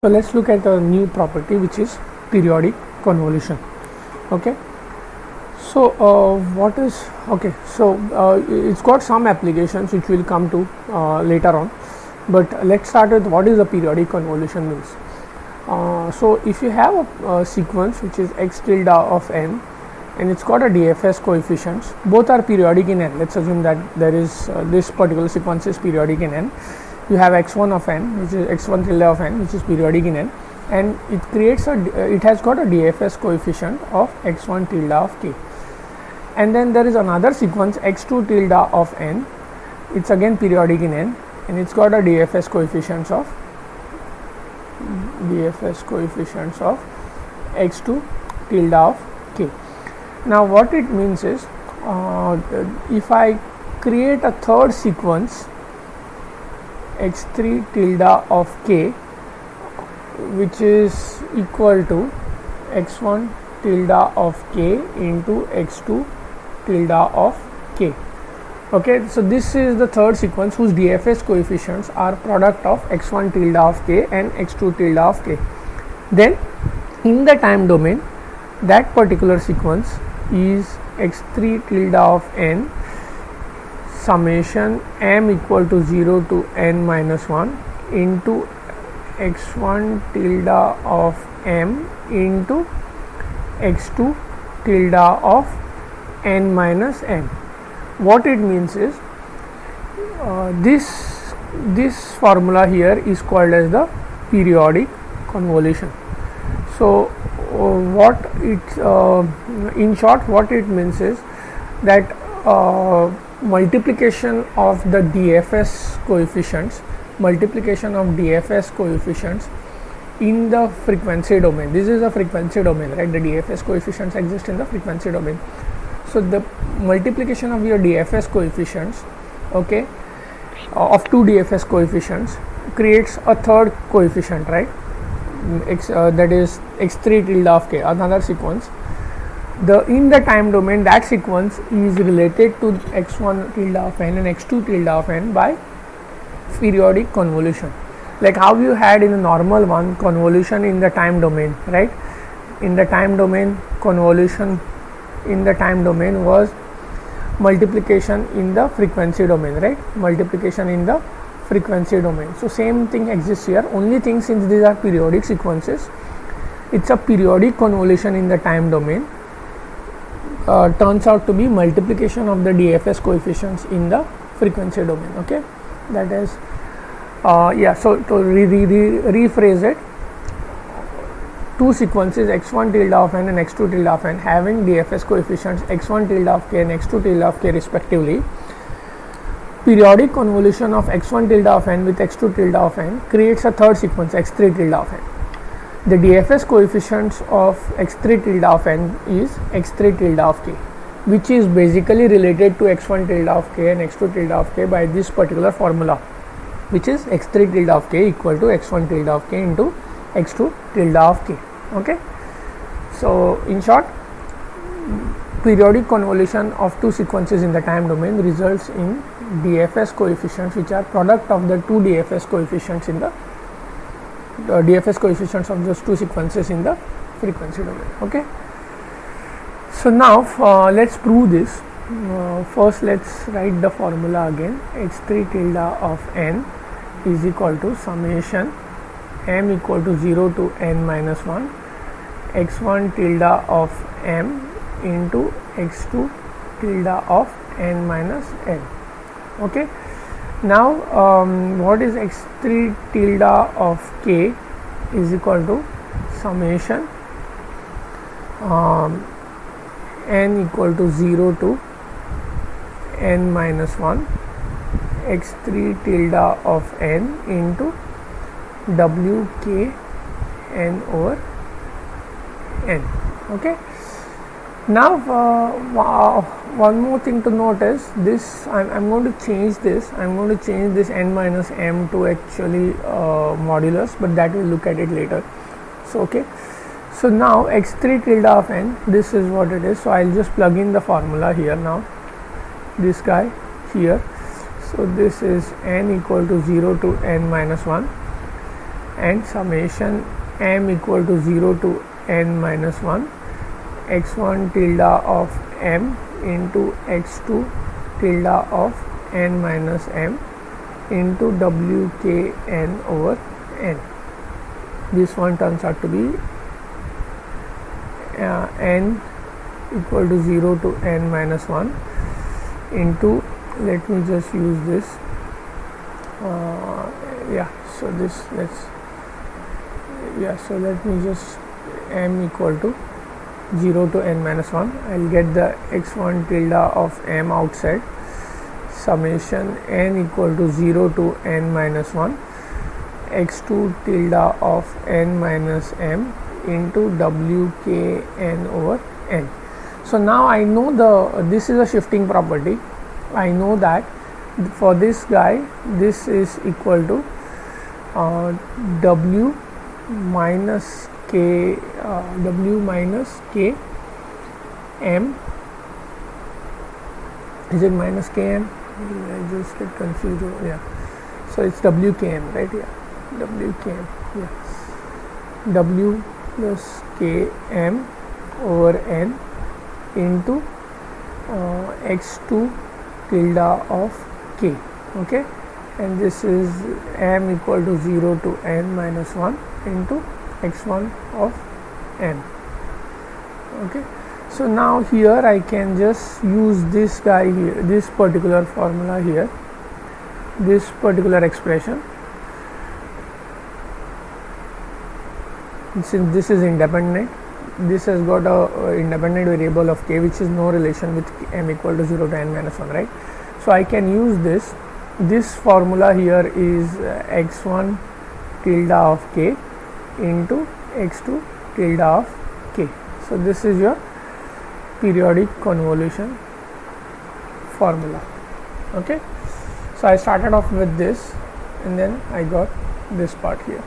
So let's look at a new property, which is periodic convolution. Okay, so what is it's got some applications which we'll come to later on, but let's start with what is a periodic convolution means. So if you have a sequence which is x tilde of n and it's got a DFS coefficients, both are periodic in n. Let's assume that there is this particular sequence is periodic in n. You have x1 of n, which is x1 tilde of n, which is periodic in n, and it creates it has got a DFS coefficient of x1 tilde of k. And then there is another sequence x2 tilde of n, it's again periodic in n, and it's got a DFS coefficients of x2 tilde of k. Now what it means is, if I create a third sequence x3 tilde of k, which is equal to x1 tilde of k into x2 tilde of k. Okay, so this is the third sequence whose DFS coefficients are product of x1 tilde of k and x2 tilde of k. Then in the time domain, that particular sequence is x3 tilde of n summation m equal to 0 to n minus 1 into x1 tilde of m into x2 tilde of n minus n. What it means is, this formula here is called as the periodic convolution. So what it in short what it means is that multiplication of the DFS coefficients in the frequency domain. This is a frequency domain, right? The DFS coefficients exist in the frequency domain. So the multiplication of your DFS coefficients, okay, of two DFS coefficients creates a third coefficient, right? That is x3 tilde of k, another sequence. In the time domain, that sequence is related to x1 tilde of n and x2 tilde of n by periodic convolution, like how you had in the normal one convolution in the time domain, right? In the time domain, convolution in the time domain was multiplication in the frequency domain, right? Multiplication in the frequency domain. So same thing exists here. Only thing, since these are periodic sequences, it's a periodic convolution in the time domain. Turns out to be multiplication of the DFS coefficients in the frequency domain. Okay, that is so to rephrase it, two sequences x1 tilde of n and x2 tilde of n having DFS coefficients x1 tilde of k and x2 tilde of k respectively. Periodic convolution of x1 tilde of n with x2 tilde of n creates a third sequence x3 tilde of n. The DFS coefficients of x3 tilde of n is x3 tilde of k, which is basically related to x1 tilde of k and x2 tilde of k by this particular formula, which is x3 tilde of k equal to x1 tilde of k into x2 tilde of k. Okay, so in short, periodic convolution of two sequences in the time domain results in DFS coefficients which are product of the two DFS coefficients in the DFS coefficients of those two sequences in the frequency domain. Okay, so now let's prove this. First let's write the formula again. x3 tilde of n is equal to summation m equal to 0 to n minus 1 x1 tilde of m into x2 tilde of n minus n. Okay, now what is x3 tilde of k is equal to summation n equal to 0 to n minus 1 x3 tilde of n into wk n over n. Okay, now one more thing to note is this. I'm going to change this. I'm going to change this n minus m to actually modulus, but that we'll look at it later. So okay, so now x3 tilde of n, this is what it is. So I'll just plug in the formula here now, this guy here. So this is n equal to 0 to n minus 1 and summation m equal to 0 to n minus 1 x1 tilde of m into x2 tilde of n minus m into wkn over n. This one turns out to be n equal to 0 to n minus 1 into, let me just use this, so this, so let me just, m equal to 0 to n minus 1, I'll get the x1 tilde of m outside, summation n equal to 0 to n minus 1 x2 tilde of n minus m into wkn over n. So now I know this is a shifting property. I know that for this guy this is equal to w minus k m. Is it minus km? I just get confused. Yeah, so it's wkm, right? Yeah, wkm. Yeah, w plus km over n into x2 tilde of k. Okay, and this is m equal to 0 to n minus 1 into x1 of m. Okay, so now here I can just use this guy here, this particular formula here, this particular expression. Since this is independent, this has got a independent variable of k which is no relation with m equal to 0 to n minus 1, right? So I can use this formula here is x1 tilde of k into x2 tilde of k. So this is your periodic convolution formula. Okay, so I started off with this and then I got this part here.